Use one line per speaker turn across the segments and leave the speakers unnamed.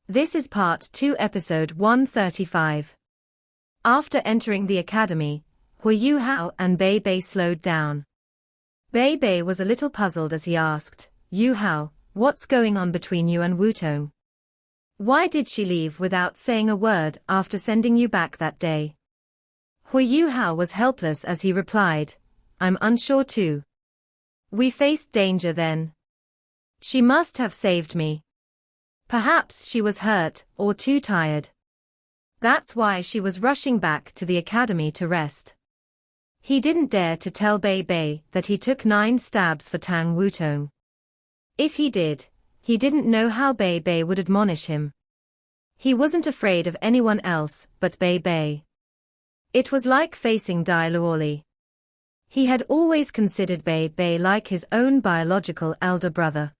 This is Part 2, Episode 135. After entering the academy, Hu Yuhao and Bei Bei slowed down. Bei Bei was a little puzzled as he asked, "Yuhao, what's going on between you and Wutong? Why did she leave without saying a word after sending you back that day?" Hu Yuhao was helpless as he replied, "I'm unsure too. We faced danger then. She must have saved me. Perhaps she was hurt or too tired. That's why she was rushing back to the academy to rest." He didn't dare to tell Bei Bei that he took 9 stabs for Tang Wutong. If he did, he didn't know how Bei Bei would admonish him. He wasn't afraid of anyone else but Bei Bei. It was like facing Dai Luoli. He had always considered Bei Bei like his own biological elder brother.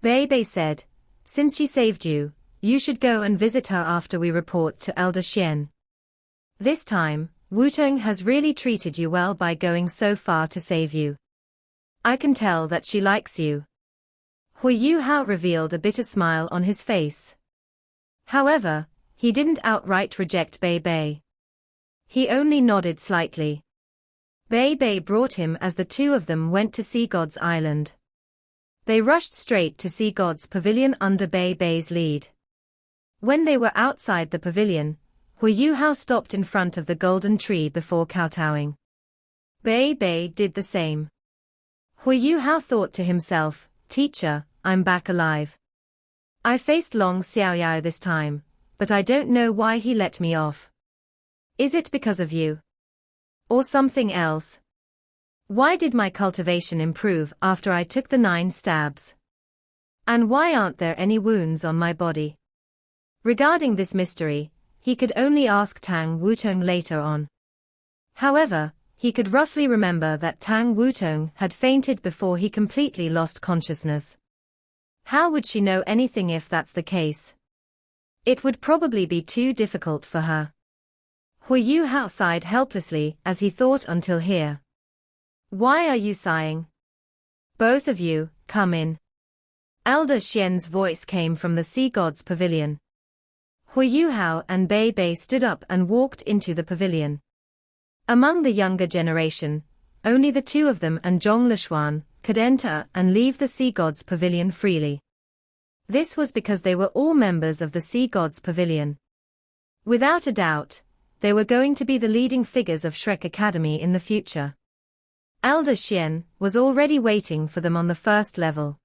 Bei Bei said, "Since she saved you, you should go and visit her after we report to Elder Xian. This time, Wutong has really treated you well by going so far to save you. I can tell that she likes you." Hu Yuhao revealed a bitter smile on his face. However, he didn't outright reject Bei Bei. He only nodded slightly. Bei Bei brought him as the two of them went to Sea God's Island. They rushed straight to Sea God's pavilion under Bei Bei's lead. When they were outside the pavilion, Hu Yuhao stopped in front of the golden tree before kowtowing. Bei Bei did the same. Hu Yuhao thought to himself, "Teacher, I'm back alive. I faced Long Xiaoyao this time, but I don't know why he let me off. Is it because of you? Or something else? Why did my cultivation improve after I took the 9 stabs? And why aren't there any wounds on my body?" Regarding this mystery, he could only ask Tang Wutong later on. However, he could roughly remember that Tang Wutong had fainted before he completely lost consciousness. How would she know anything if that's the case? It would probably be too difficult for her. Hu Yuhao sighed helplessly as he thought until here. "Why are you sighing? Both of you, come in." Elder Xian's voice came from the Sea God's pavilion. Hu Yuhao and Bei Bei stood up and walked into the pavilion. Among the younger generation, only the two of them and Zhong Lishuan could enter and leave the Sea God's pavilion freely. This was because they were all members of the Sea God's pavilion. Without a doubt, they were going to be the leading figures of Shrek Academy in the future. Elder Xian was already waiting for them on the first level.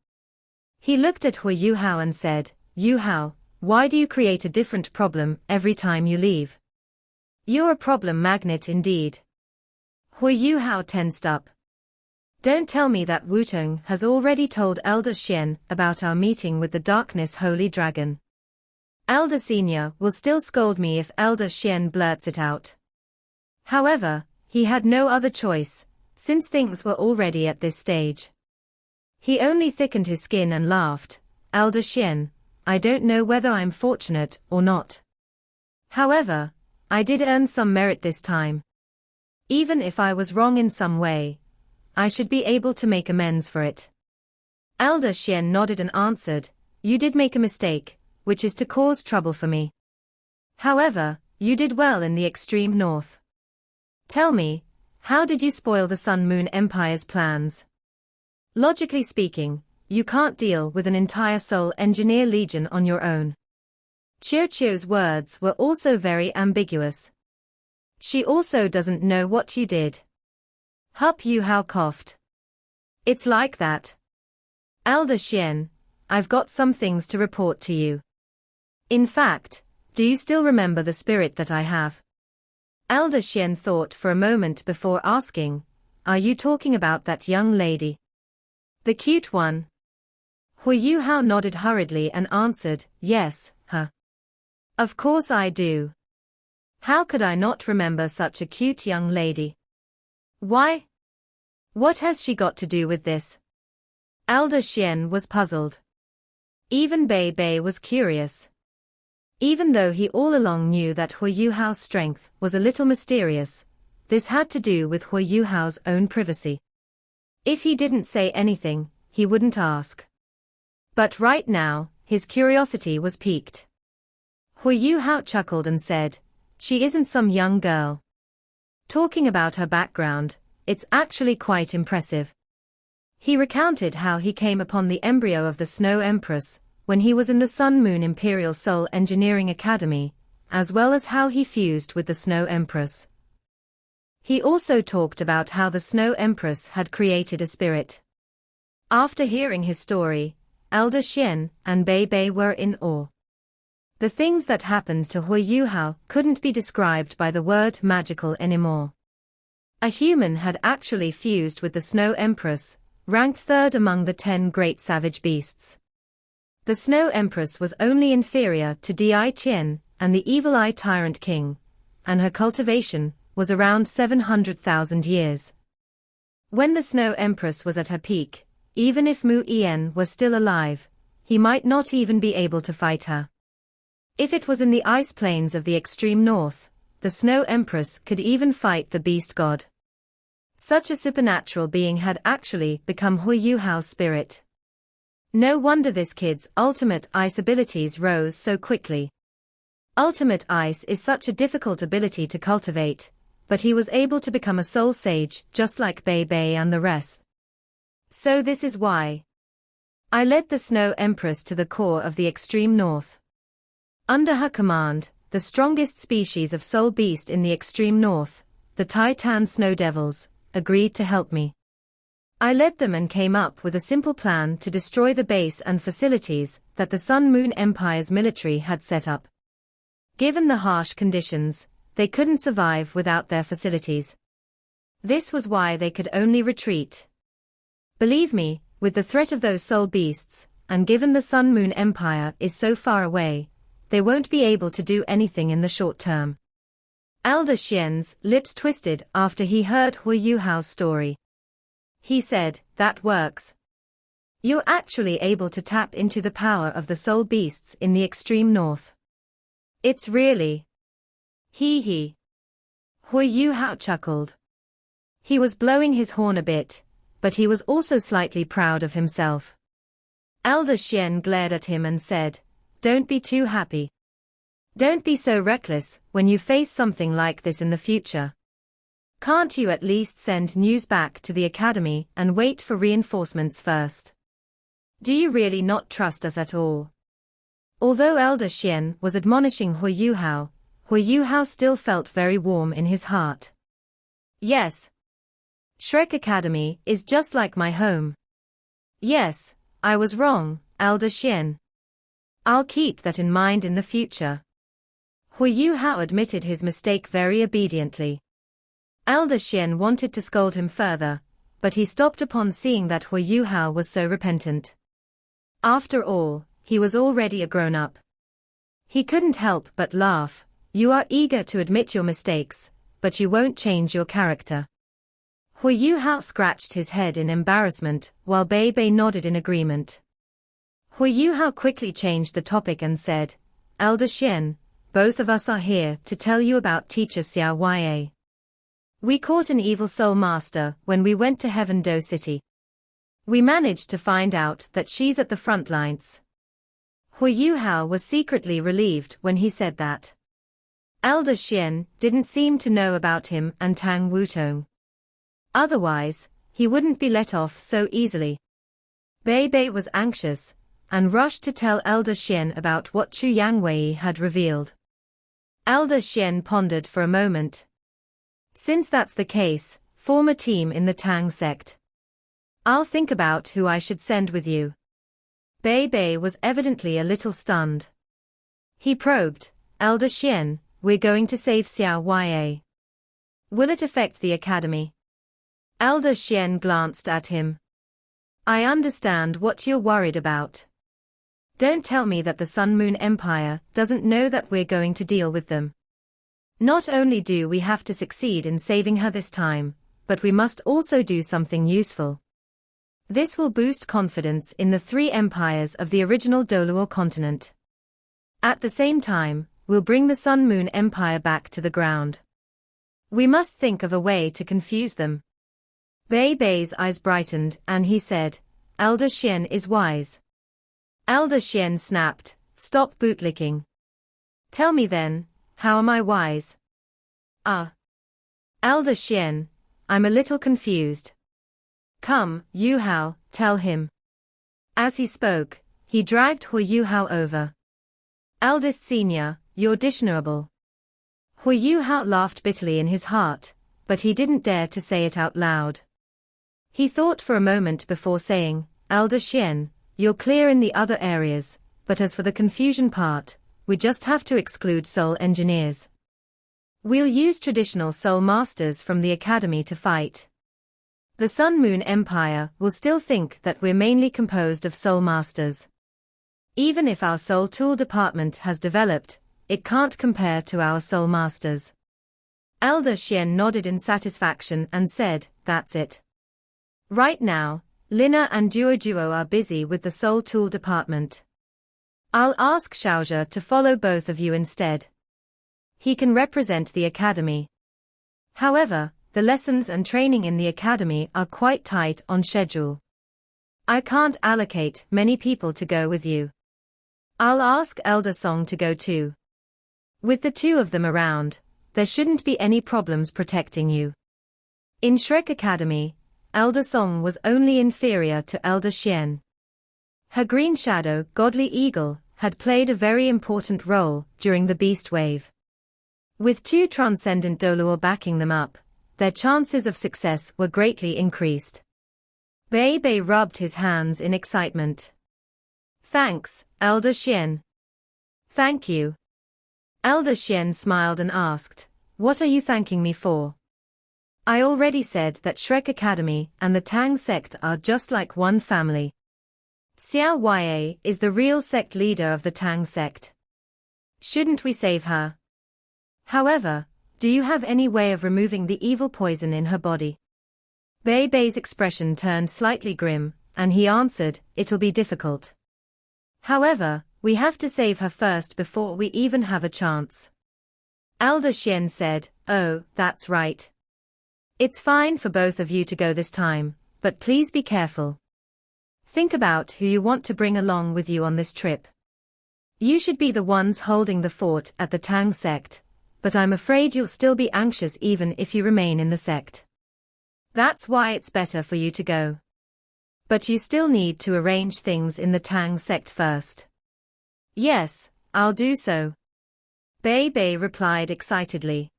He looked at Hu Yuhao and said, "Yuhao, why do you create a different problem every time you leave? You're a problem magnet indeed." Hu Yuhao tensed up. "Don't tell me that Wutong has already told Elder Xian about our meeting with the Darkness Holy Dragon. Elder Senior will still scold me if Elder Xian blurts it out." However, he had no other choice, since things were already at this stage. He only thickened his skin and laughed, "Elder Xian, I don't know whether I'm fortunate or not. However, I did earn some merit this time. Even if I was wrong in some way, I should be able to make amends for it." Elder Xian nodded and answered, "You did make a mistake, which is to cause trouble for me. However, you did well in the extreme north. Tell me, how did you spoil the Sun Moon Empire's plans? Logically speaking, you can't deal with an entire Soul Engineer Legion on your own." Qiuqiu's words were also very ambiguous. "She also doesn't know what you did." Hu Yuhao coughed. "It's like that. Elder Xian, I've got some things to report to you. In fact, do you still remember the spirit that I have?" Elder Xian thought for a moment before asking, "Are you talking about that young lady? The cute one?" Hu Yuhao nodded hurriedly and answered, "Yes, her. Of course I do. How could I not remember such a cute young lady? Why? What has she got to do with this?" Elder Xian was puzzled. Even Bei Bei was curious. Even though he all along knew that Hu Yuhao's strength was a little mysterious, this had to do with Hu Yuhao's own privacy. If he didn't say anything, he wouldn't ask. But right now, his curiosity was piqued. Hu Yuhao chuckled and said, "She isn't some young girl. Talking about her background, it's actually quite impressive." He recounted how he came upon the embryo of the Snow Empress when he was in the Sun Moon Imperial Soul Engineering Academy, as well as how he fused with the Snow Empress. He also talked about how the Snow Empress had created a spirit. After hearing his story, Elder Xian and Bei Bei were in awe. The things that happened to Hu Yuhao couldn't be described by the word magical anymore. A human had actually fused with the Snow Empress, ranked third among the 10 great savage beasts. The Snow Empress was only inferior to Di Qian and the Evil Eye Tyrant King, and her cultivation was around 700,000 years. When the Snow Empress was at her peak, even if Mu Yan were still alive, he might not even be able to fight her. If it was in the ice plains of the extreme north, the Snow Empress could even fight the beast god. Such a supernatural being had actually become Hu Yuhao's spirit. No wonder this kid's ultimate ice abilities rose so quickly. Ultimate ice is such a difficult ability to cultivate, but he was able to become a soul sage just like Bei Bei and the rest. So this is why I led the Snow Empress to the core of the extreme north. Under her command, the strongest species of soul beast in the extreme north, the Titan Snow Devils, agreed to help me. I led them and came up with a simple plan to destroy the base and facilities that the Sun Moon Empire's military had set up. Given the harsh conditions, they couldn't survive without their facilities. This was why they could only retreat. Believe me, with the threat of those soul beasts, and given the Sun Moon Empire is so far away, they won't be able to do anything in the short term. Elder Xian's lips twisted after he heard Hu Yuhao's story. He said, "That works. You're actually able to tap into the power of the soul beasts in the extreme north. It's really..." He. Hu Yuhao chuckled. He was blowing his horn a bit, but he was also slightly proud of himself. Elder Xian glared at him and said, "Don't be too happy. Don't be so reckless when you face something like this in the future. Can't you at least send news back to the academy and wait for reinforcements first? Do you really not trust us at all?" Although Elder Xian was admonishing Hu Yuhao still felt very warm in his heart. "Yes. Shrek Academy is just like my home. Yes, I was wrong, Elder Xian. I'll keep that in mind in the future." Hu Yuhao admitted his mistake very obediently. Elder Xian wanted to scold him further, but he stopped upon seeing that Hu Yuhao was so repentant. After all, he was already a grown-up. He couldn't help but laugh. "You are eager to admit your mistakes, but you won't change your character." Hu Yuhao scratched his head in embarrassment while Bei Bei nodded in agreement. Hu Yuhao quickly changed the topic and said, "Elder Xian, both of us are here to tell you about Teacher Xiao Ya. We caught an evil soul master when we went to Heaven Do City. We managed to find out that she's at the front lines." Hu Yuhao was secretly relieved when he said that. Elder Xian didn't seem to know about him and Tang Wutong. Otherwise, he wouldn't be let off so easily. Bei Bei was anxious and rushed to tell Elder Xian about what Chu Yangwei had revealed. Elder Xian pondered for a moment. "Since that's the case, form a team in the Tang sect. I'll think about who I should send with you." Bei Bei was evidently a little stunned. He probed, "Elder Xian, we're going to save Xiao Ya. Will it affect the academy?" Elder Xian glanced at him. "I understand what you're worried about. Don't tell me that the Sun Moon Empire doesn't know that we're going to deal with them. Not only do we have to succeed in saving her this time, but we must also do something useful. This will boost confidence in the 3 empires of the original Doluo continent. At the same time, we'll bring the Sun Moon Empire back to the ground. We must think of a way to confuse them." Bei Bei's eyes brightened and he said, "Elder Xian is wise." Elder Xian snapped, "Stop bootlicking. Tell me then, how am I wise? Ah. Elder Xian, I'm a little confused. Come, Yu Hao, tell him. As he spoke, he dragged Hu Yu Hao over. Eldest senior, you're dishonorable. Hu Yu Hao laughed bitterly in his heart, but he didn't dare to say it out loud. He thought for a moment before saying, Elder Xian, you're clear in the other areas, but as for the confusion part, we just have to exclude soul engineers. We'll use traditional soul masters from the academy to fight. The Sun Moon Empire will still think that we're mainly composed of soul masters. Even if our soul tool department has developed, it can't compare to our soul masters. Elder Xian nodded in satisfaction and said, that's it. Right now, Lina and Duo are busy with the soul tool department. I'll ask Xiaozhe to follow both of you instead. He can represent the academy. However, the lessons and training in the academy are quite tight on schedule. I can't allocate many people to go with you. I'll ask Elder Song to go too. With the two of them around, there shouldn't be any problems protecting you. In Shrek Academy, Elder Song was only inferior to Elder Xian. Her green shadow, Godly Eagle, had played a very important role during the Beast Wave. With two Transcendent Doluor backing them up, their chances of success were greatly increased. Bei Bei rubbed his hands in excitement. Thanks, Elder Xian. Thank you. Elder Xian smiled and asked, what are you thanking me for? I already said that Shrek Academy and the Tang sect are just like one family. Xiao Ya is the real sect leader of the Tang sect. Shouldn't we save her? However, do you have any way of removing the evil poison in her body? Bei Bei's expression turned slightly grim, and he answered, it'll be difficult. However, we have to save her first before we even have a chance. Elder Xian said, oh, that's right. It's fine for both of you to go this time, but please be careful. Think about who you want to bring along with you on this trip. You should be the ones holding the fort at the Tang sect, but I'm afraid you'll still be anxious even if you remain in the sect. That's why it's better for you to go. But you still need to arrange things in the Tang sect first. Yes, I'll do so. Bei Bei replied excitedly.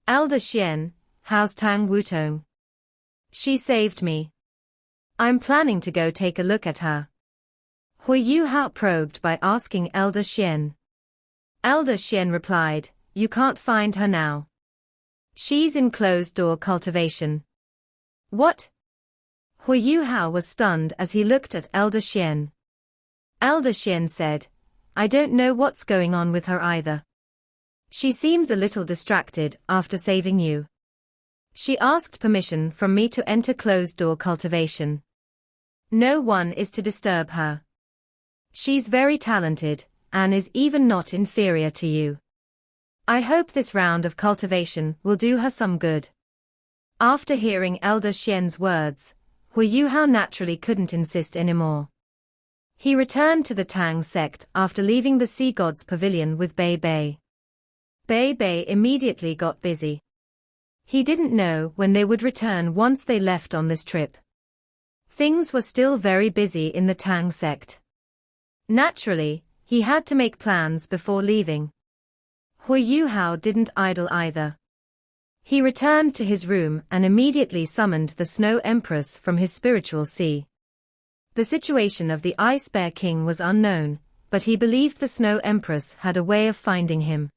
Elder Xian, how's Tang Wutong? She saved me. I'm planning to go take a look at her. Hui Yu Hao probed by asking Elder Xian. Elder Xian replied, you can't find her now. She's in closed-door cultivation. What? Hui Yu Hao was stunned as he looked at Elder Xian. Elder Xian said, I don't know what's going on with her either. She seems a little distracted after saving you. She asked permission from me to enter closed-door cultivation. No one is to disturb her. She's very talented, and is even not inferior to you. I hope this round of cultivation will do her some good. After hearing Elder Xian's words, Hui Yu Hao naturally couldn't insist anymore. He returned to the Tang sect after leaving the Sea God's pavilion with Bei Bei. Bei Bei immediately got busy. He didn't know when they would return once they left on this trip. Things were still very busy in the Tang sect. Naturally, he had to make plans before leaving. Hui Yu Hao didn't idle either. He returned to his room and immediately summoned the Snow Empress from his spiritual sea. The situation of the Ice Bear King was unknown, but he believed the Snow Empress had a way of finding him.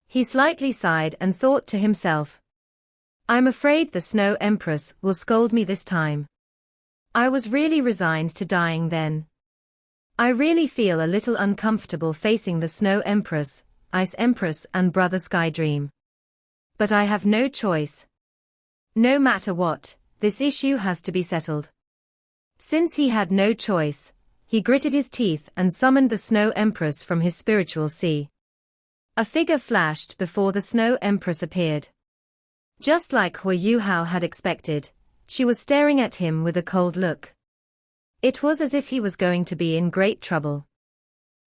He slightly sighed and thought to himself, I'm afraid the Snow Empress will scold me this time. I was really resigned to dying then. I really feel a little uncomfortable facing the Snow Empress, Ice Empress and Brother Sky Dream. But I have no choice. No matter what, this issue has to be settled. Since he had no choice, he gritted his teeth and summoned the Snow Empress from his spiritual sea. A figure flashed before the Snow Empress appeared. Just like Hui Yu Hao had expected, she was staring at him with a cold look. It was as if he was going to be in great trouble.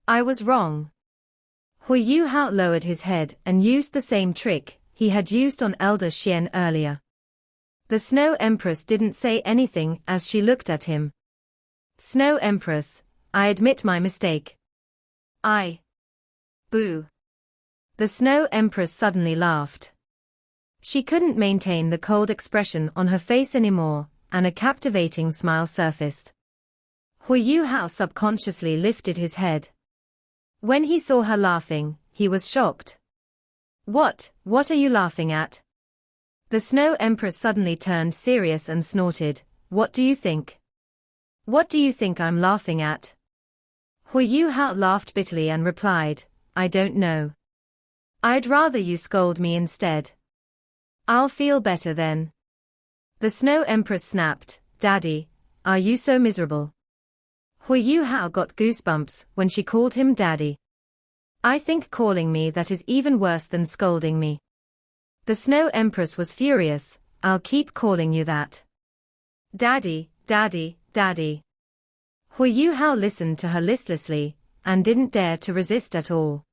I was wrong. Hui Yu Hao lowered his head and used the same trick he had used on Elder Xian earlier. The Snow Empress didn't say anything as she looked at him. Snow Empress, I admit my mistake. Boo. The Snow Empress suddenly laughed. She couldn't maintain the cold expression on her face anymore, and a captivating smile surfaced. Hui Yu Hao subconsciously lifted his head. When he saw her laughing, he was shocked. What are you laughing at? The Snow Empress suddenly turned serious and snorted, What do you think? What do you think I'm laughing at? Hui Yu Hao laughed bitterly and replied, I don't know. I'd rather you scold me instead. I'll feel better then. The Snow Empress snapped, Daddy, are you so miserable? Hui Yu Hao got goosebumps when she called him Daddy. I think calling me that is even worse than scolding me. The Snow Empress was furious, I'll keep calling you that. Daddy, Daddy, Daddy. Hui Yu Hao listened to her listlessly, and didn't dare to resist at all.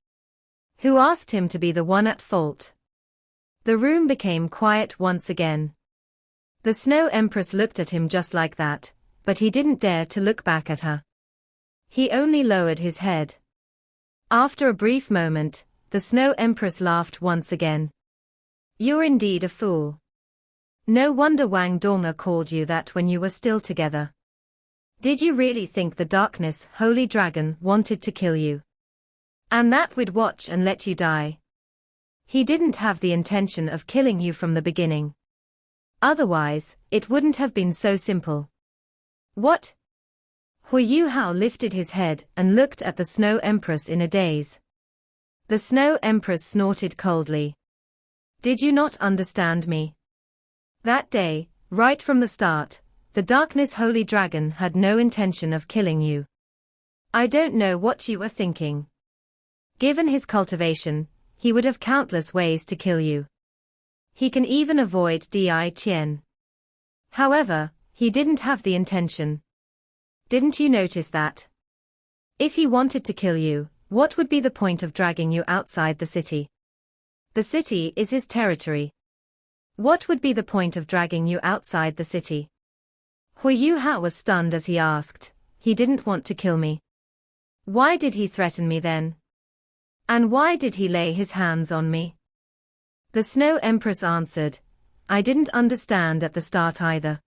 Who asked him to be the one at fault? The room became quiet once again. The Snow Empress looked at him just like that, but he didn't dare to look back at her. He only lowered his head. After a brief moment, the Snow Empress laughed once again. You're indeed a fool. No wonder Wang Donga called you that when you were still together. Did you really think the Darkness Holy Dragon wanted to kill you? And that we'd watch and let you die? He didn't have the intention of killing you from the beginning. Otherwise, it wouldn't have been so simple. What? Hui Yu Hao lifted his head and looked at the Snow Empress in a daze. The Snow Empress snorted coldly. Did you not understand me? That day, right from the start, the Darkness Holy Dragon had no intention of killing you. I don't know what you were thinking. Given his cultivation, he would have countless ways to kill you. He can even avoid Di Qian. However, he didn't have the intention. Didn't you notice that? If he wanted to kill you, what would be the point of dragging you outside the city? The city is his territory. What would be the point of dragging you outside the city? Hui Yu Hao was stunned as he asked, He didn't want to kill me. Why did he threaten me then? And why did he lay his hands on me? The Snow Empress answered, I didn't understand at the start either.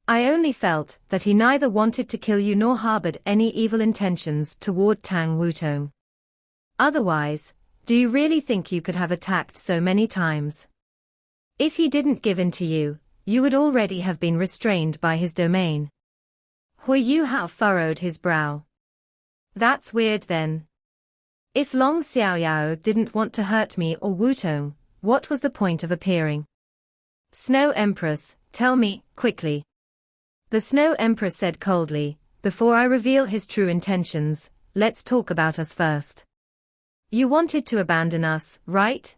I only felt that he neither wanted to kill you nor harbored any evil intentions toward Tang Wutong. Otherwise, do you really think you could have attacked so many times? If he didn't give in to you, you would already have been restrained by his domain. Hui Yu Hao furrowed his brow. That's weird then. If Long Xiaoyao didn't want to hurt me or Wutong, what was the point of appearing? Snow Empress, tell me, quickly. The Snow Empress said coldly, Before I reveal his true intentions, let's talk about us first. You wanted to abandon us, right?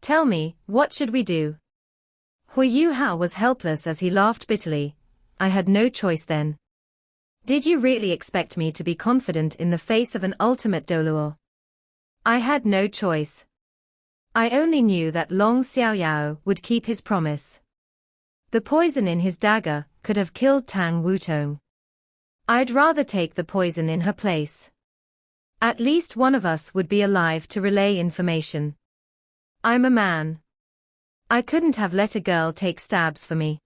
Tell me, what should we do? Hui Yu Hao was helpless as he laughed bitterly. I had no choice then. Did you really expect me to be confident in the face of an ultimate Doluo? I had no choice. I only knew that Long Xiaoyao would keep his promise. The poison in his dagger could have killed Tang Wutong. I'd rather take the poison in her place. At least one of us would be alive to relay information. I'm a man. I couldn't have let a girl take stabs for me.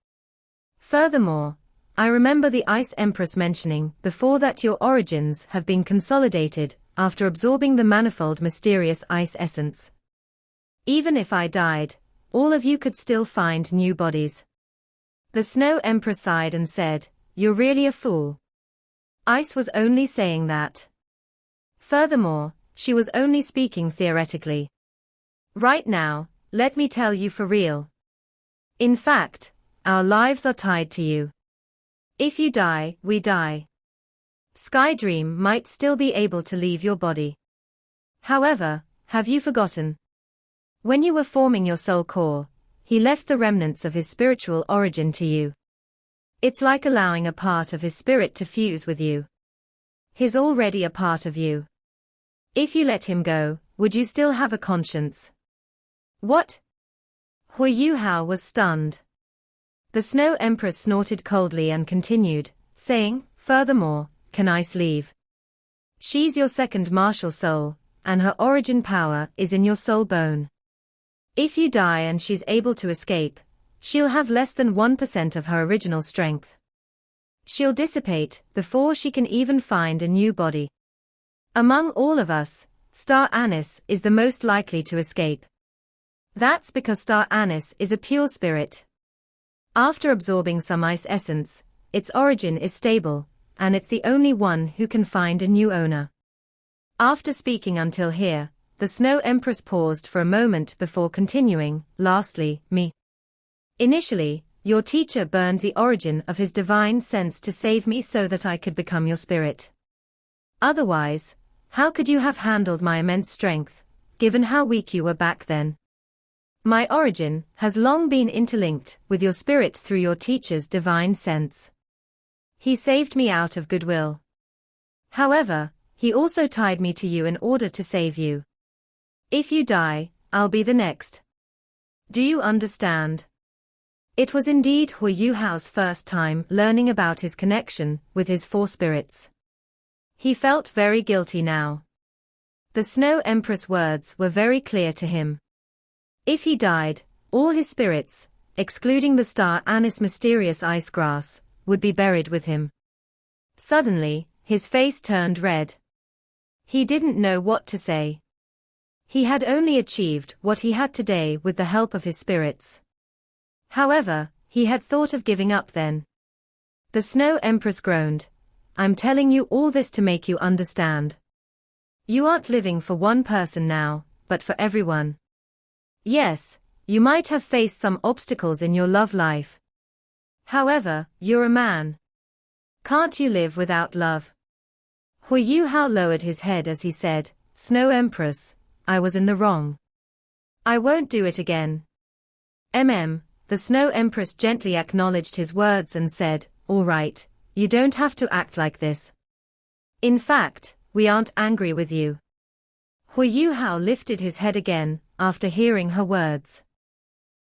Furthermore, I remember the Ice Empress mentioning before that your origins have been consolidated after absorbing the manifold mysterious ice essence. Even if I died, all of you could still find new bodies. The Snow Empress sighed and said, You're really a fool. Ice was only saying that. Furthermore, she was only speaking theoretically. Right now, let me tell you for real. In fact, our lives are tied to you. If you die, we die. Skydream might still be able to leave your body. However, have you forgotten? When you were forming your soul core, he left the remnants of his spiritual origin to you. It's like allowing a part of his spirit to fuse with you. He's already a part of you. If you let him go, would you still have a conscience? What? Hui Yu Hao was stunned. The Snow Empress snorted coldly and continued, saying, furthermore, can ice leave? She's your second martial soul, and her origin power is in your soul bone. If you die and she's able to escape, she'll have less than 1% of her original strength. She'll dissipate before she can even find a new body. Among all of us, Star Anise is the most likely to escape. That's because Star Anise is a pure spirit. After absorbing some ice essence, its origin is stable, and it's the only one who can find a new owner. After speaking until here, the Snow Empress paused for a moment before continuing, lastly, me. Initially, your teacher burned the origin of his divine sense to save me so that I could become your spirit. Otherwise, how could you have handled my immense strength, given how weak you were back then? My origin has long been interlinked with your spirit through your teacher's divine sense. He saved me out of goodwill. However, he also tied me to you in order to save you. If you die, I'll be the next. Do you understand? It was indeed Hui Yu Hao's first time learning about his connection with his four spirits. He felt very guilty now. The Snow Empress' words were very clear to him. If he died, all his spirits, excluding the Star Anise mysterious ice grass, would be buried with him. Suddenly, his face turned red. He didn't know what to say. He had only achieved what he had today with the help of his spirits. However, he had thought of giving up then. The Snow Empress groaned. I'm telling you all this to make you understand. You aren't living for one person now, but for everyone. Yes, you might have faced some obstacles in your love life. However, you're a man. Can't you live without love? Hui Yu Hao lowered his head as he said, Snow Empress, I was in the wrong. I won't do it again. The Snow Empress gently acknowledged his words and said, all right, you don't have to act like this. In fact, we aren't angry with you. Hui Yu Hao lifted his head again, after hearing her words.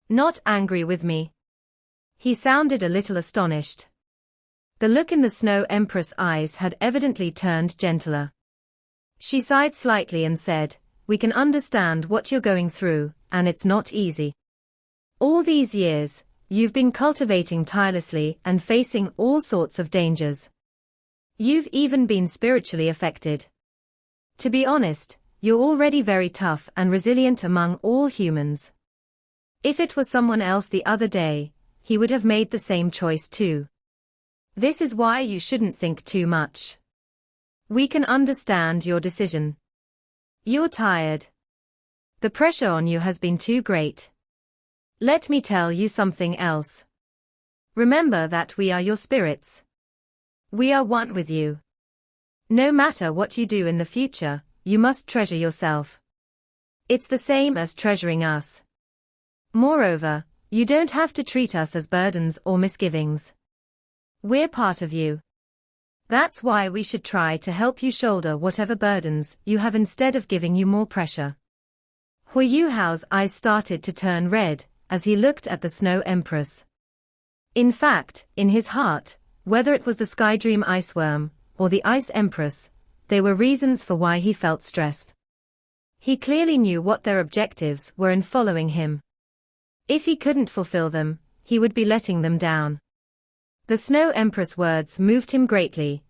Not angry with me? He sounded a little astonished. The look in the Snow Empress' eyes had evidently turned gentler. She sighed slightly and said, we can understand what you're going through, and it's not easy. All these years, you've been cultivating tirelessly and facing all sorts of dangers. You've even been spiritually affected. To be honest, you're already very tough and resilient among all humans. If it was someone else the other day, he would have made the same choice too. This is why you shouldn't think too much. We can understand your decision. You're tired. The pressure on you has been too great. Let me tell you something else. Remember that we are your spirits. We are one with you. No matter what you do in the future, you must treasure yourself. It's the same as treasuring us. Moreover, you don't have to treat us as burdens or misgivings. We're part of you. That's why we should try to help you shoulder whatever burdens you have instead of giving you more pressure. Hui Yu Hao's eyes started to turn red as he looked at the Snow Empress. In fact, in his heart, whether it was the Skydream Iceworm or the Ice Empress, there were reasons for why he felt stressed. He clearly knew what their objectives were in following him. If he couldn't fulfill them, he would be letting them down. The Snow Empress' words moved him greatly,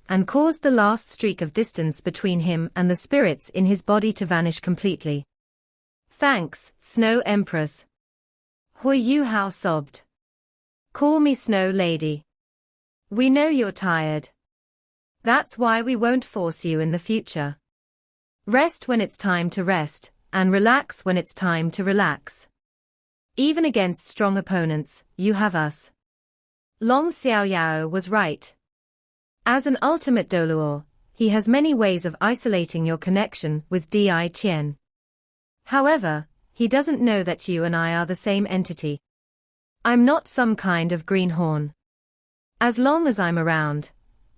and caused the last streak of distance between him and the spirits in his body to vanish completely. Thanks, Snow Empress. Hui Yu Hao sobbed. Call me Snow Lady. We know you're tired. That's why we won't force you in the future. Rest when it's time to rest, and relax when it's time to relax. Even against strong opponents, you have us. Long Xiaoyao was right. As an ultimate Doluo, he has many ways of isolating your connection with Di Tian. However, he doesn't know that you and I are the same entity. I'm not some kind of greenhorn. As long as I'm around,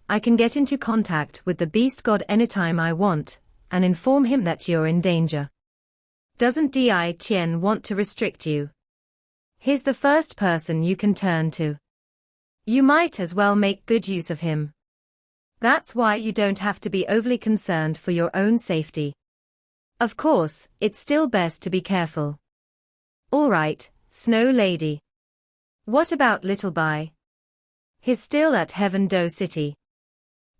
I can get into contact with the beast god anytime I want, and inform him that you're in danger. Doesn't Di Qian want to restrict you? He's the first person you can turn to. You might as well make good use of him. That's why you don't have to be overly concerned for your own safety. Of course, it's still best to be careful. All right, Snow Lady. What about Little Bai? He's still at Heaven Do City.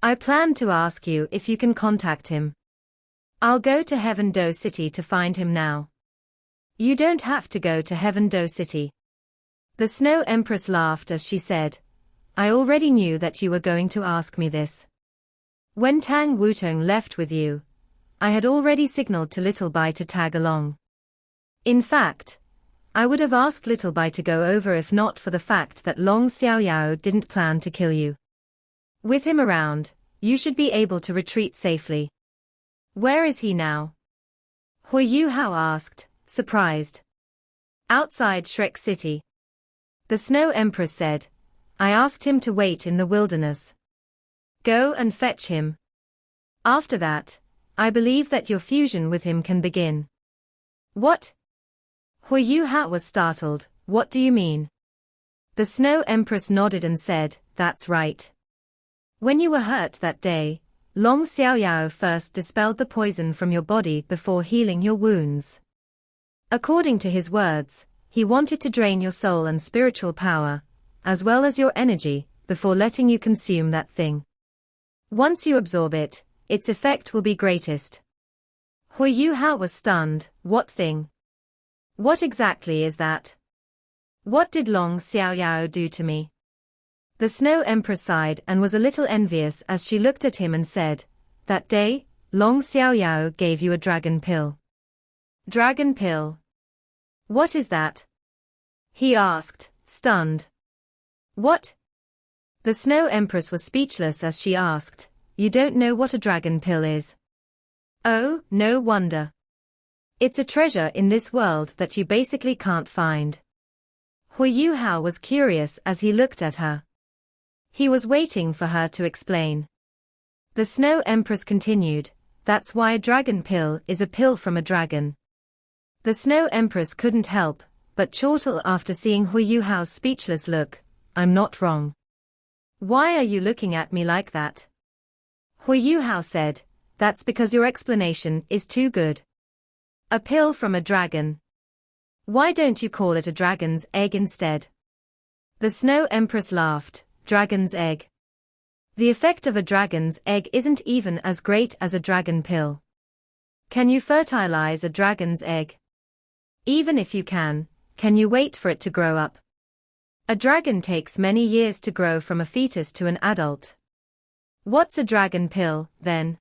I plan to ask you if you can contact him. I'll go to Heaven Do City to find him now. You don't have to go to Heaven Do City. The Snow Empress laughed as she said, I already knew that you were going to ask me this. When Tang Wutong left with you, I had already signaled to Little Bai to tag along. In fact, I would have asked Little Bai to go over if not for the fact that Long Xiaoyao didn't plan to kill you. With him around, you should be able to retreat safely. Where is he now? Hui Yuhao asked, surprised. Outside Shrek City. The Snow Empress said, I asked him to wait in the wilderness. Go and fetch him. After that, I believe that your fusion with him can begin. What? Hui Yuhao was startled, what do you mean? The Snow Empress nodded and said, that's right. When you were hurt that day, Long Xiaoyao first dispelled the poison from your body before healing your wounds. According to his words, he wanted to drain your soul and spiritual power, as well as your energy, before letting you consume that thing. Once you absorb it, its effect will be greatest. Hui Yuhao was stunned, what thing? What exactly is that? What did Long Xiaoyao do to me? The Snow Empress sighed and was a little envious as she looked at him and said, that day, Long Xiaoyao gave you a dragon pill. Dragon pill? What is that? He asked, stunned. What? The Snow Empress was speechless as she asked, you don't know what a dragon pill is? Oh, no wonder. It's a treasure in this world that you basically can't find. Hui Yuhao was curious as he looked at her. He was waiting for her to explain. The Snow Empress continued, that's why a dragon pill is a pill from a dragon. The Snow Empress couldn't help but chortle after seeing Hui Yuhao's speechless look, I'm not wrong. Why are you looking at me like that? Hui Yuhao said, that's because your explanation is too good. A pill from a dragon. Why don't you call it a dragon's egg instead? The Snow Empress laughed, dragon's egg. The effect of a dragon's egg isn't even as great as a dragon pill. Can you fertilize a dragon's egg? Even if you can you wait for it to grow up? A dragon takes many years to grow from a fetus to an adult. What's a dragon pill, then?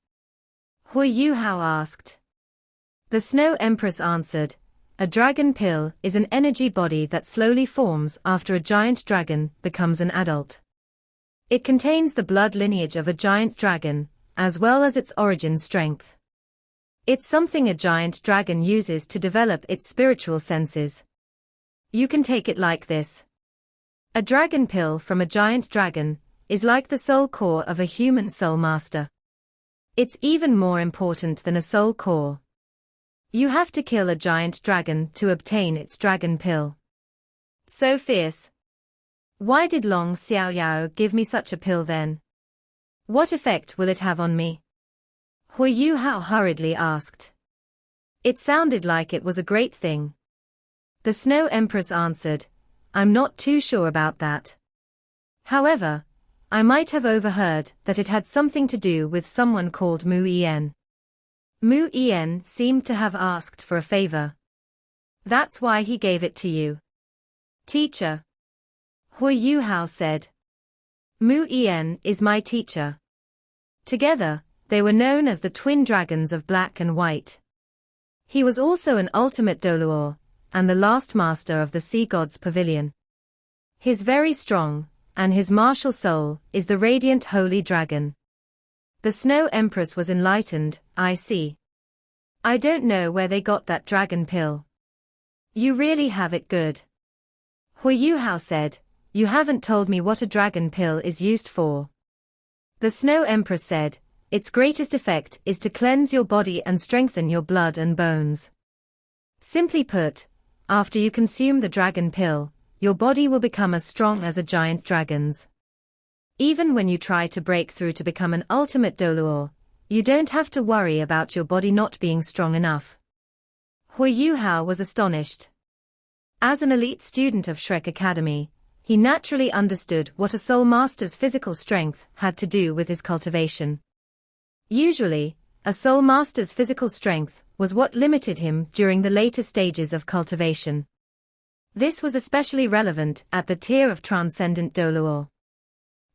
Hui Yuhao asked. The Snow Empress answered, a dragon pill is an energy body that slowly forms after a giant dragon becomes an adult. It contains the blood lineage of a giant dragon, as well as its origin strength. It's something a giant dragon uses to develop its spiritual senses. You can take it like this. A dragon pill from a giant dragon is like the soul core of a human soul master. It's even more important than a soul core. You have to kill a giant dragon to obtain its dragon pill. So fierce. Why did Long Xiaoyao give me such a pill then? What effect will it have on me? Hui Yuhao hurriedly asked. It sounded like it was a great thing. The Snow Empress answered, I'm not too sure about that. However, I might have overheard that it had something to do with someone called Mu Yen. Mu Yen seemed to have asked for a favor. That's why he gave it to you. Teacher. Hui Yuhao said. Mu Yen is my teacher. Together, they were known as the twin dragons of black and white. He was also an ultimate Doluor, and the last master of the Sea God's Pavilion. He's very strong, and his martial soul is the radiant holy dragon. The Snow Empress was enlightened, I see. I don't know where they got that dragon pill. You really have it good. Hui Yuhao said, you haven't told me what a dragon pill is used for. The Snow Empress said, its greatest effect is to cleanse your body and strengthen your blood and bones. Simply put, after you consume the dragon pill, your body will become as strong as a giant dragon's. Even when you try to break through to become an ultimate Doluor, you don't have to worry about your body not being strong enough. Hui Yuhao was astonished. As an elite student of Shrek Academy, he naturally understood what a soul master's physical strength had to do with his cultivation. Usually, a soul master's physical strength was what limited him during the later stages of cultivation. This was especially relevant at the tier of transcendent Doluor.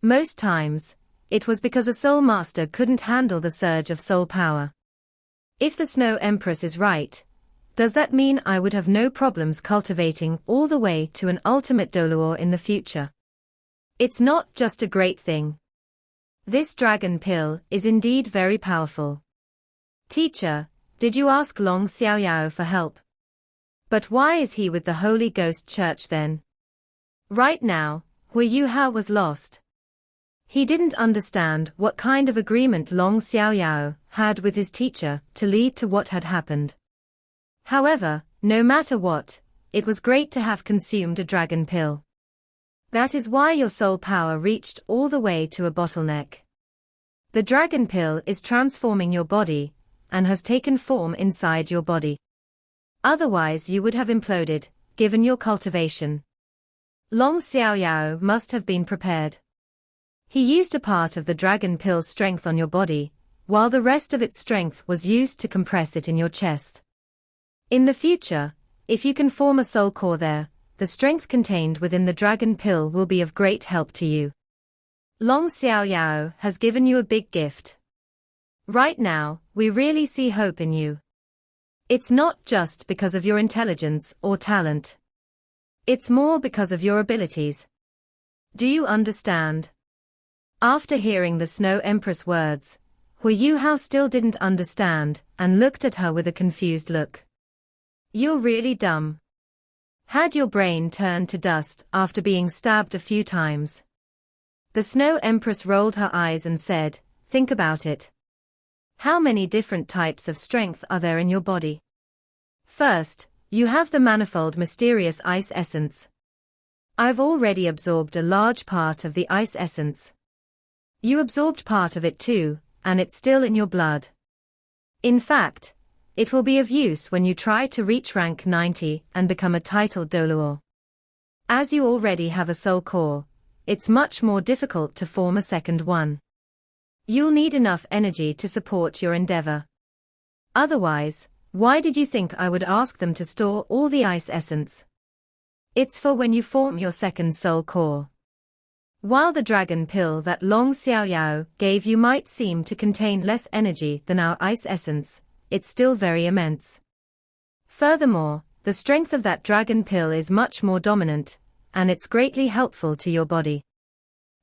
Most times, it was because a soul master couldn't handle the surge of soul power. If the Snow Empress is right, does that mean I would have no problems cultivating all the way to an ultimate Doluor in the future? It's not just a great thing. This dragon pill is indeed very powerful. Teacher, did you ask Long Xiaoyao for help? But why is he with the Holy Ghost Church then? Right now, Hui Yuhao was lost. He didn't understand what kind of agreement Long Xiaoyao had with his teacher to lead to what had happened. However, no matter what, it was great to have consumed a dragon pill. That is why your soul power reached all the way to a bottleneck. The dragon pill is transforming your body, and has taken form inside your body. Otherwise you would have imploded, given your cultivation. Long Xiaoyao must have been prepared. He used a part of the dragon pill's strength on your body, while the rest of its strength was used to compress it in your chest. In the future, if you can form a soul core there, the strength contained within the dragon pill will be of great help to you. Long Xiaoyao has given you a big gift. Right now, we really see hope in you. It's not just because of your intelligence or talent. It's more because of your abilities. Do you understand? After hearing the Snow Empress words, Hui Yuhao still didn't understand and looked at her with a confused look. You're really dumb. Had your brain turned to dust after being stabbed a few times? The Snow Empress rolled her eyes and said, think about it. How many different types of strength are there in your body? First, you have the manifold mysterious ice essence. I've already absorbed a large part of the ice essence. You absorbed part of it too, and it's still in your blood. In fact, it will be of use when you try to reach rank 90 and become a titled Doluor. As you already have a soul core, it's much more difficult to form a second one. You'll need enough energy to support your endeavor. Otherwise, why did you think I would ask them to store all the ice essence? It's for when you form your second soul core. While the dragon pill that Long Xiaoyao gave you might seem to contain less energy than our ice essence, it's still very immense. Furthermore, the strength of that dragon pill is much more dominant, and it's greatly helpful to your body.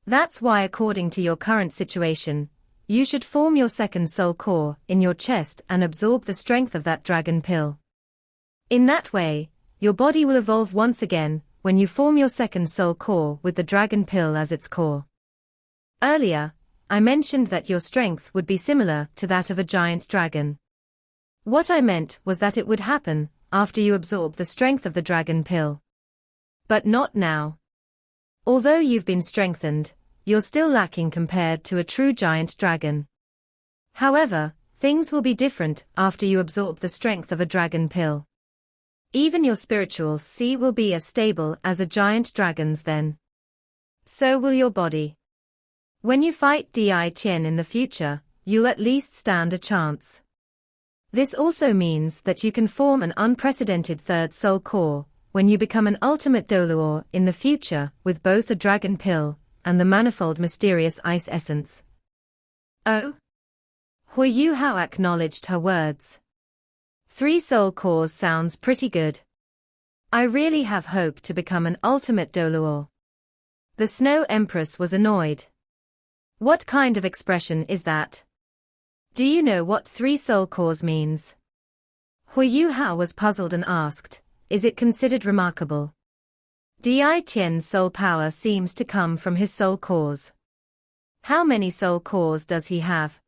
That's why, according to your current situation, you should form your second soul core in your chest and absorb the strength of that dragon pill. In that way, your body will evolve once again when you form your second soul core with the dragon pill as its core. Earlier, I mentioned that your strength would be similar to that of a giant dragon. What I meant was that it would happen after you absorb the strength of the dragon pill. But not now. Although you've been strengthened, you're still lacking compared to a true giant dragon. However, things will be different after you absorb the strength of a dragon pill. Even your spiritual C will be as stable as a giant dragon's then. So will your body. When you fight Di Qian in the future, you'll at least stand a chance. This also means that you can form an unprecedented third soul core when you become an ultimate Doluor in the future with both a dragon pill and the manifold mysterious ice essence. Oh? Hui Yuhao acknowledged her words. 3 soul cores sounds pretty good. I really have hope to become an ultimate Doluor. The Snow Empress was annoyed. What kind of expression is that? Do you know what 3 soul cores means? Hui Yuhao was puzzled and asked, is it considered remarkable? Di Qian's soul power seems to come from his soul cores. How many soul cores does he have?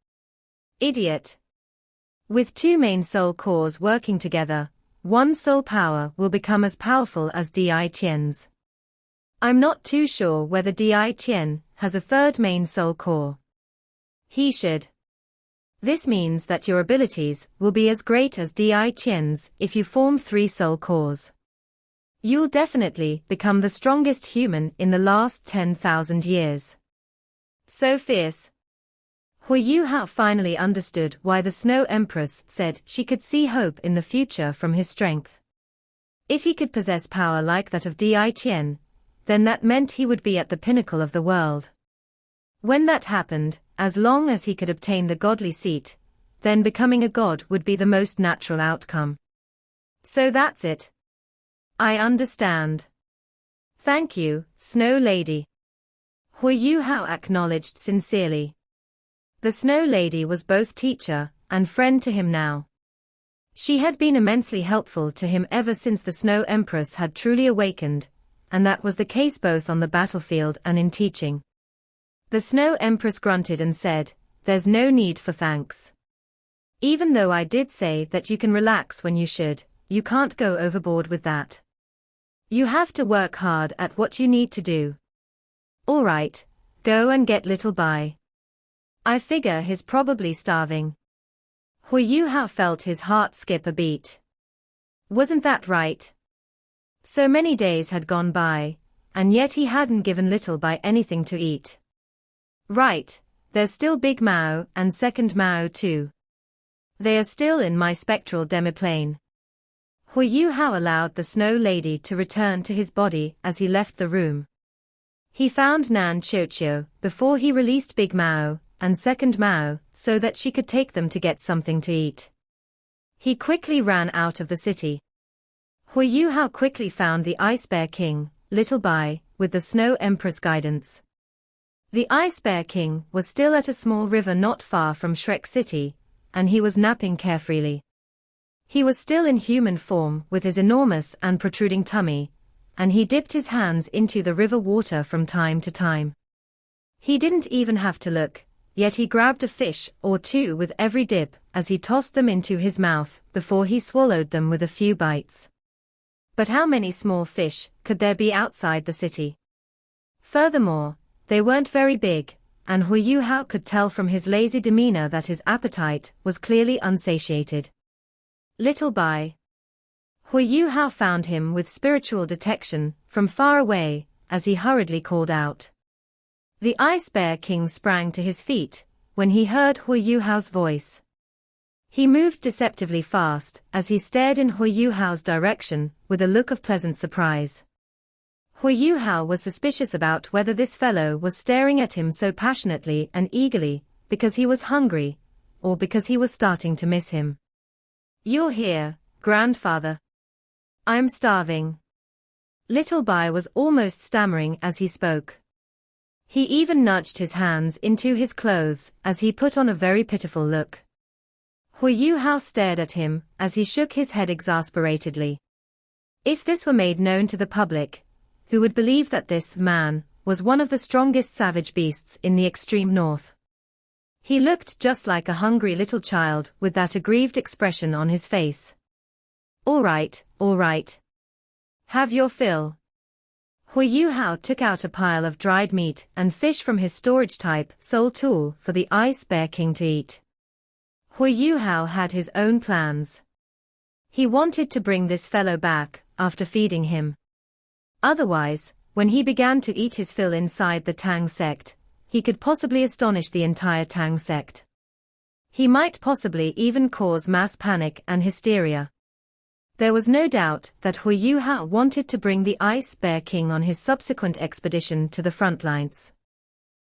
Idiot. With two main soul cores working together, one soul power will become as powerful as Di Tian's. I'm not too sure whether Di Tian has a third main soul core. He should. This means that your abilities will be as great as Di Tian's if you form three soul cores. You'll definitely become the strongest human in the last 10,000 years. So fierce. Hu Yuhao finally understood why the Snow Empress said she could see hope in the future from his strength. If he could possess power like that of Di Tian, then that meant he would be at the pinnacle of the world. When that happened, as long as he could obtain the godly seat, then becoming a god would be the most natural outcome. So that's it. I understand. Thank you, Snow Lady. Hu Yuhao acknowledged sincerely. The Snow Lady was both teacher and friend to him now. She had been immensely helpful to him ever since the Snow Empress had truly awakened, and that was the case both on the battlefield and in teaching. The Snow Empress grunted and said, "There's no need for thanks. Even though I did say that you can relax when you should, you can't go overboard with that. You have to work hard at what you need to do. All right, go and get little Bai. I figure he's probably starving." Hu Yuhao felt his heart skip a beat. Wasn't that right? So many days had gone by, and yet he hadn't given little Bai anything to eat. Right, there's still Big Mao and Second Mao too. They are still in my spectral demiplane. Hu Yuhao allowed the Snow Lady to return to his body as he left the room. He found Nan Qiuqiu before he released Big Mao and Second Mao so that she could take them to get something to eat. He quickly ran out of the city. Hu Yuhao quickly found the Ice Bear King, Little Bai, with the Snow Empress guidance. The Ice Bear King was still at a small river not far from Shrek City, and he was napping carefreely. He was still in human form with his enormous and protruding tummy, and he dipped his hands into the river water from time to time. He didn't even have to look, yet he grabbed a fish or two with every dip as he tossed them into his mouth before he swallowed them with a few bites. But how many small fish could there be outside the city? Furthermore, they weren't very big, and Hu Yuhao could tell from his lazy demeanor that his appetite was clearly unsatiated. Little Bai. Hu Yuhao found him with spiritual detection from far away as he hurriedly called out. The Ice Bear King sprang to his feet when he heard Hu Yuhao's voice. He moved deceptively fast as he stared in Hu Yuhao's direction with a look of pleasant surprise. Hu Yuhao was suspicious about whether this fellow was staring at him so passionately and eagerly because he was hungry, or because he was starting to miss him. "You're here, grandfather. I'm starving." Little Bai was almost stammering as he spoke. He even nudged his hands into his clothes as he put on a very pitiful look. Hu Yuhao stared at him as he shook his head exasperatedly. If this were made known to the public, who would believe that this man was one of the strongest savage beasts in the extreme north? He looked just like a hungry little child with that aggrieved expression on his face. All right. Have your fill." Hu Yuhao took out a pile of dried meat and fish from his storage-type soul tool for the Ice Bear King to eat. Hu Yuhao had his own plans. He wanted to bring this fellow back after feeding him. Otherwise, when he began to eat his fill inside the Tang sect, he could possibly astonish the entire Tang sect. He might possibly even cause mass panic and hysteria. There was no doubt that Hu Yuhao wanted to bring the Ice Bear King on his subsequent expedition to the front lines.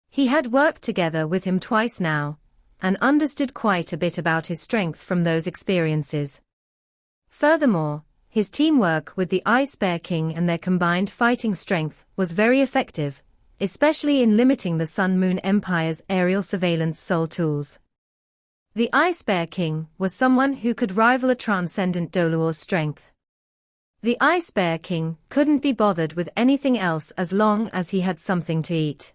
He had worked together with him twice now, and understood quite a bit about his strength from those experiences. Furthermore, his teamwork with the Ice Bear King and their combined fighting strength was very effective, especially in limiting the Sun Moon Empire's aerial surveillance soul tools. The Ice Bear King was someone who could rival a transcendent Doluor's strength. The Ice Bear King couldn't be bothered with anything else as long as he had something to eat.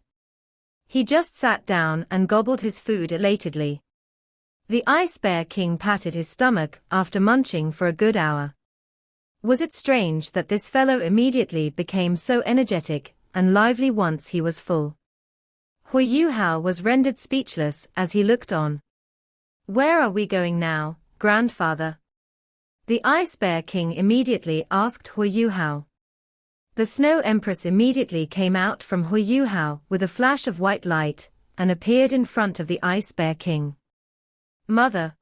He just sat down and gobbled his food elatedly. The Ice Bear King patted his stomach after munching for a good hour. Was it strange that this fellow immediately became so energetic and lively once he was full? Hui Yu Hao was rendered speechless as he looked on. "Where are we going now, grandfather?" The Ice Bear King immediately asked Hui Yu Hao. The Snow Empress immediately came out from Hui Yu Hao with a flash of white light and appeared in front of the Ice Bear King. "Mother."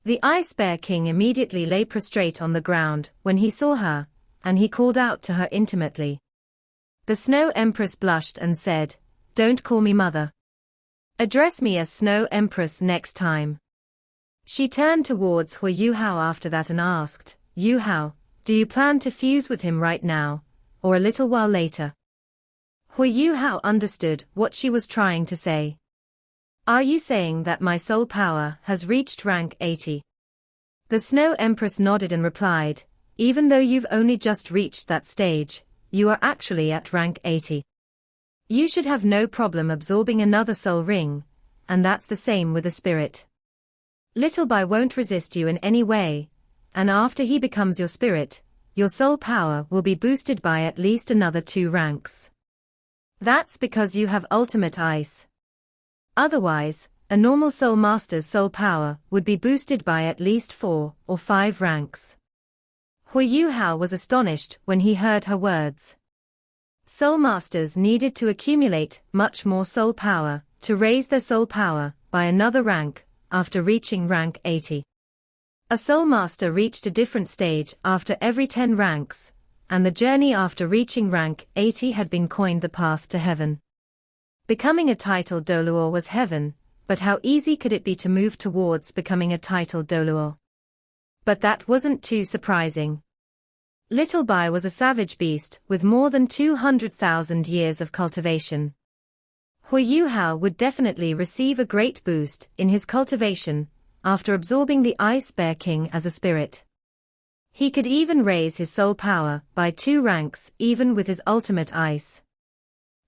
The Ice Bear King immediately lay prostrate on the ground when he saw her, and he called out to her intimately. The Snow Empress blushed and said, "Don't call me mother. Address me as Snow Empress next time." She turned towards Hui Yu Hao after that and asked, "Yu Hao, do you plan to fuse with him right now, or a little while later?" Hui Yu Hao understood what she was trying to say. "Are you saying that my soul power has reached rank 80? The Snow Empress nodded and replied, "Even though you've only just reached that stage, you are actually at rank 80. You should have no problem absorbing another soul ring, and that's the same with a spirit. Little Bai won't resist you in any way, and after he becomes your spirit, your soul power will be boosted by at least another 2 ranks. That's because you have ultimate ice. Otherwise, a normal soul master's soul power would be boosted by at least 4 or 5 ranks." Hui Yu Hao was astonished when he heard her words. Soul masters needed to accumulate much more soul power to raise their soul power by another rank after reaching rank 80. A soul master reached a different stage after every 10 ranks, and the journey after reaching rank 80 had been coined the path to heaven. Becoming a titled Doluo was heaven, but how easy could it be to move towards becoming a titled Doluo? But that wasn't too surprising. Little Bai was a savage beast with more than 200,000 years of cultivation. Hui Yu Hao would definitely receive a great boost in his cultivation after absorbing the Ice Bear King as a spirit. He could even raise his soul power by 2 ranks even with his ultimate ice.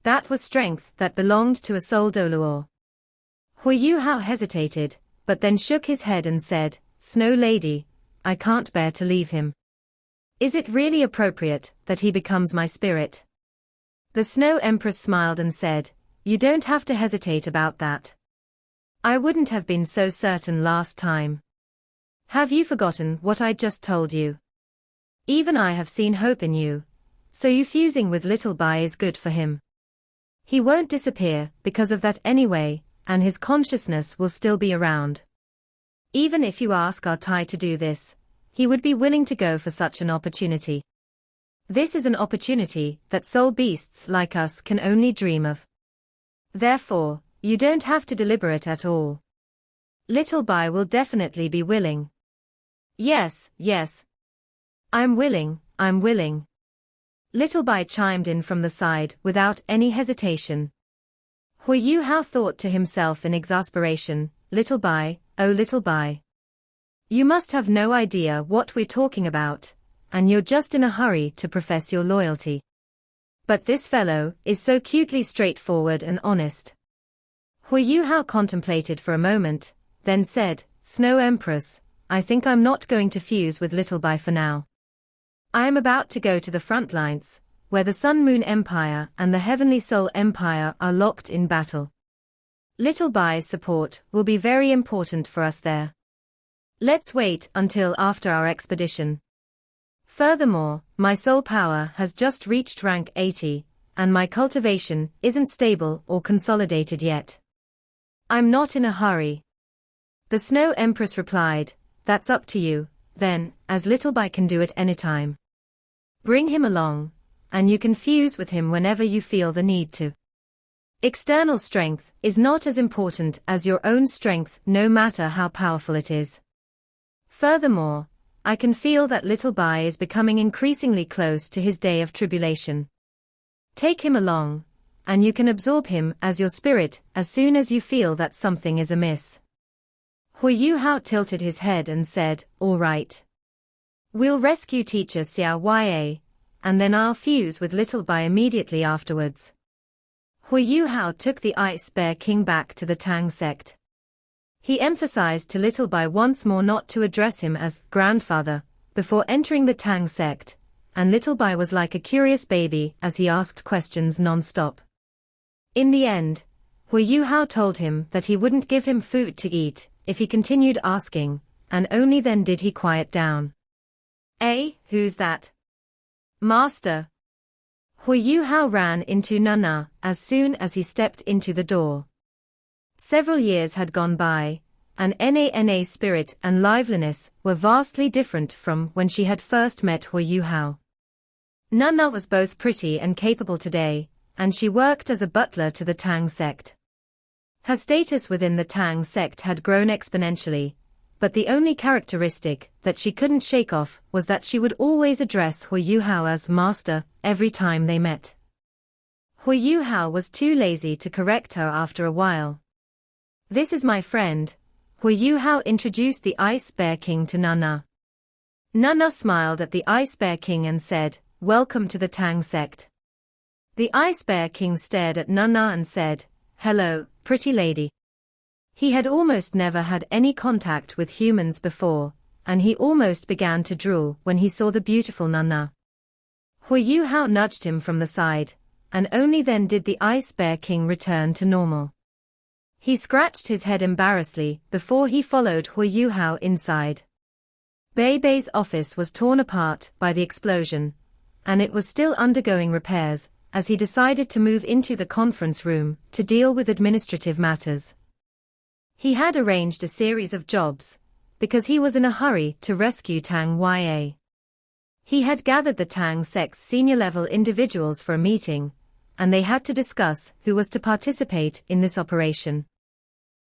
That was strength that belonged to a soul Doluo. Hui Yu Hao hesitated, but then shook his head and said, "Snow Lady, I can't bear to leave him. Is it really appropriate that he becomes my spirit?" The Snow Empress smiled and said, "You don't have to hesitate about that. I wouldn't have been so certain last time. Have you forgotten what I just told you? Even I have seen hope in you, so you fusing with Little Bai is good for him. He won't disappear because of that anyway, and his consciousness will still be around. Even if you ask our Tai to do this, he would be willing to go for such an opportunity. This is an opportunity that soul beasts like us can only dream of. Therefore, you don't have to deliberate at all. Little Bai will definitely be willing." Yes. I'm willing. Little Bai chimed in from the side without any hesitation. Hui Yu Hao thought to himself in exasperation, "Little Bai, oh Little Bai. You must have no idea what we're talking about, and you're just in a hurry to profess your loyalty. But this fellow is so cutely straightforward and honest." Hui Yu Hao contemplated for a moment, then said, "Snow Empress, I think I'm not going to fuse with Little Bai for now. I am about to go to the front lines, where the Sun Moon Empire and the Heavenly Soul Empire are locked in battle. Little Bai's support will be very important for us there. Let's wait until after our expedition. Furthermore, my soul power has just reached rank 80, and my cultivation isn't stable or consolidated yet. I'm not in a hurry." The Snow Empress replied, "That's up to you, then, as Little Bai can do it anytime. Bring him along, and you can fuse with him whenever you feel the need to. External strength is not as important as your own strength, no matter how powerful it is. Furthermore, I can feel that Little Bai is becoming increasingly close to his day of tribulation. Take him along, and you can absorb him as your spirit as soon as you feel that something is amiss." Hui Yu Hao tilted his head and said, "All right. We'll rescue teacher Xiao Ya, and then I'll fuse with Little Bai immediately afterwards." Hui Yu Hao took the Ice Bear King back to the Tang sect. He emphasized to Little Bai once more not to address him as grandfather before entering the Tang sect, and Little Bai was like a curious baby as he asked questions non-stop. In the end, Hu Yuhao told him that he wouldn't give him food to eat if he continued asking, and only then did he quiet down. Who's that? Master. Hu Yuhao ran into Nana as soon as he stepped into the door. Several years had gone by, and Nana's spirit and liveliness were vastly different from when she had first met Hu Yuhao. Nana was both pretty and capable today, and she worked as a butler to the Tang sect. Her status within the Tang sect had grown exponentially, but the only characteristic that she couldn't shake off was that she would always address Hu Yuhao as master every time they met. Hu Yuhao was too lazy to correct her after a while. "This is my friend." Hu Yuhao introduced the Ice Bear King to Nana. Nana smiled at the Ice Bear King and said, "Welcome to the Tang sect." The Ice Bear King stared at Nana and said, "Hello, pretty lady." He had almost never had any contact with humans before, and he almost began to drool when he saw the beautiful Nana. Hu Yuhao nudged him from the side, and only then did the Ice Bear King return to normal. He scratched his head embarrassedly before he followed Hu Yuhao inside. Beibei's office was torn apart by the explosion, and it was still undergoing repairs, as he decided to move into the conference room to deal with administrative matters. He had arranged a series of jobs, because he was in a hurry to rescue Tang Ya. He had gathered the Tang sect's senior-level individuals for a meeting, and they had to discuss who was to participate in this operation.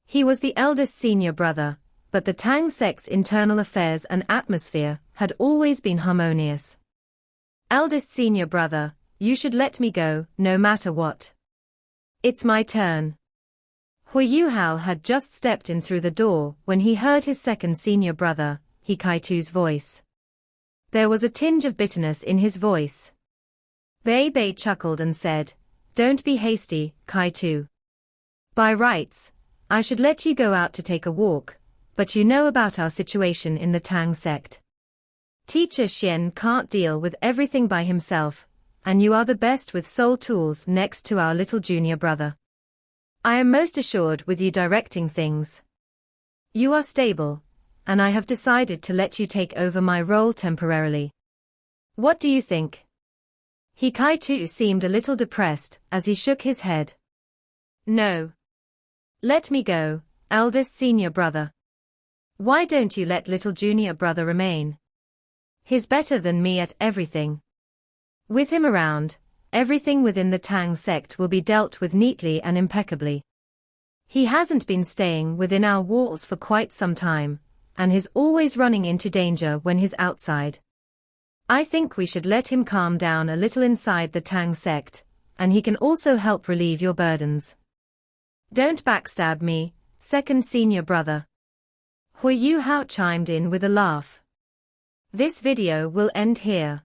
He was the eldest senior brother, but the Tang sect's internal affairs and atmosphere had always been harmonious. "Eldest senior brother, you should let me go, no matter what. It's my turn." Hu Yuhao had just stepped in through the door when he heard his second senior brother, He Kaitu's voice. There was a tinge of bitterness in his voice. Bei chuckled and said, "Don't be hasty, Kaitu. By rights, I should let you go out to take a walk, but you know about our situation in the Tang sect. Teacher Xian can't deal with everything by himself, and you are the best with soul tools next to our little junior brother. I am most assured with you directing things. You are stable, and I have decided to let you take over my role temporarily. What do you think?" Hikaitu seemed a little depressed as he shook his head. "No. Let me go, eldest senior brother. Why don't you let little junior brother remain? He's better than me at everything. With him around, everything within the Tang sect will be dealt with neatly and impeccably. He hasn't been staying within our walls for quite some time, and he's always running into danger when he's outside. I think we should let him calm down a little inside the Tang sect, and he can also help relieve your burdens. Don't backstab me, second senior brother." Hu Yuhao chimed in with a laugh. This video will end here.